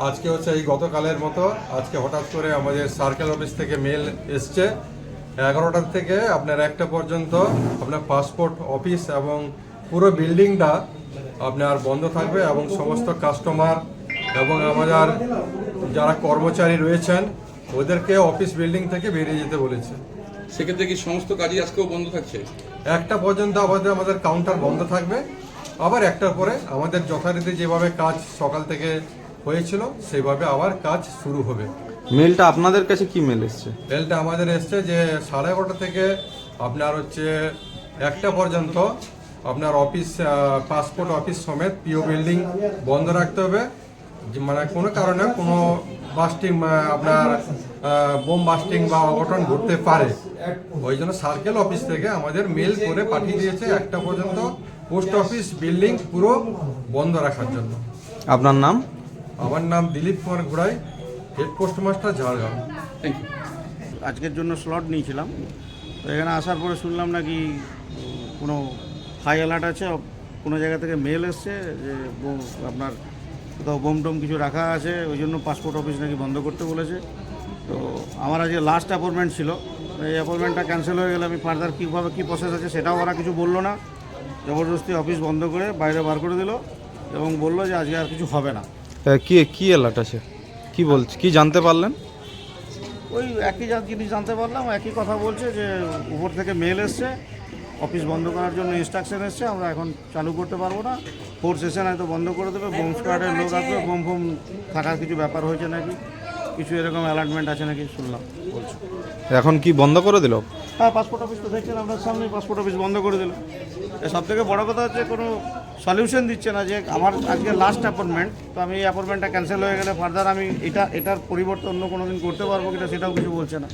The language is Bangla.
আজকে হচ্ছে এই গতকালের মতো আজকে হঠাৎ করে আমাদের সার্কেল অফিস থেকে মেল এসছে 11টা থেকে আপনার 1টা পর্যন্ত আপনার পাসপোর্ট অফিস এবং পুরো বিল্ডিংটা আপনার বন্ধ থাকবে এবং সমস্ত কাস্টমার এবং আমাদের যারা কর্মচারী রয়েছেন ওদেরকে অফিস বিল্ডিং থেকে বেরিয়ে যেতে বলেছে। সেক্ষেত্রে কি সমস্ত কাজই আজকেও বন্ধ থাকছে? 1টা পর্যন্ত আমাদের কাউন্টার বন্ধ থাকবে, আবার 1টার পরে আমাদের যথারীতি যেভাবে কাজ সকাল থেকে হয়েছিল সেইভাবে আবার কাজ শুরু হবে। মেলটা আপনাদের কাছে কি মেল এসছে? মেলটা আমাদের এসছে যে 11:30 থেকে আপনার হচ্ছে 1টা পর্যন্ত আপনার অফিস পাসপোর্ট অফিস সমেত পিও বিল্ডিং বন্ধ রাখতে হবে। মানে কোনো কারণে কোনো বাস্টিং আপনার বোম বাস্টিং বা অঘটন ঘটতে পারে, ওই জন্য সার্কেল অফিস থেকে আমাদের মেল করে পাঠিয়ে দিয়েছে 1টা পর্যন্ত পোস্ট অফিস বিল্ডিং পুরো বন্ধ রাখার জন্য। আপনার নাম? আমার নাম দিলীপ কুমার ঘোড়াই, head postmaster Jhargram. Thank you. আজকের জন্য স্লট নিয়েছিলাম, তো এখানে আসার পরে শুনলাম নাকি কোনো হাই অ্যালার্ট আছে, কোনো জায়গা থেকে মেল এসছে যে আপনার কোথাও বোম টোম কিছু রাখা আছে, ওই জন্য পাসপোর্ট অফিস নাকি বন্ধ করতে বলেছে। তো আমার আজকে লাস্ট অ্যাপয়েন্টমেন্ট ছিল, এই অ্যাপয়েন্টমেন্টটা ক্যান্সেল হয়ে গেলে আমি ফার্দার কীভাবে কী প্রসেস আছে সেটাও ওরা কিছু বললো না। জবরদস্তি অফিস বন্ধ করে বাইরে বার করে দিল এবং বললো যে আজকে আর কিছু হবে না। কি অ্যালার্ট আছে, কি বলছে, কি জানতে পারলেন? ওই একই জিনিস জানতে পারলাম, একই কথা বলছে যে উপর থেকে মেল এসছে, অফিস বন্ধ করার জন্য ইনস্ট্রাকশন এসছে, আমরা এখন চালু করতে পারবো না, 4 সেশন হয়তো বন্ধ করে দেবে, বোম স্কোয়াডের লোক আসবে, বোম ফোম থাকার কিছু ব্যাপার হয়েছে নাকি, কিছু এরকম অ্যালার্টমেন্ট আছে নাকি শুনলাম বলছে। এখন কি বন্ধ করে দিল? হ্যাঁ, পাসপোর্ট অফিস তো দেখছেন আপনার সামনে, পাসপোর্ট অফিস বন্ধ করে দিল। সব থেকে বড়ো কথা হচ্ছে কোনো সলিউশন দিচ্ছে না, যে আমার আজকে লাস্ট অ্যাপয়েন্টমেন্ট, তো আমি এই অ্যাপয়েন্টমেন্টটা ক্যান্সেল হয়ে গেলে ফার্দার আমি এটার পরিবর্তে অন্য কোনো দিন করতে পারবো কিনা সেটাও কিছু বলছে না।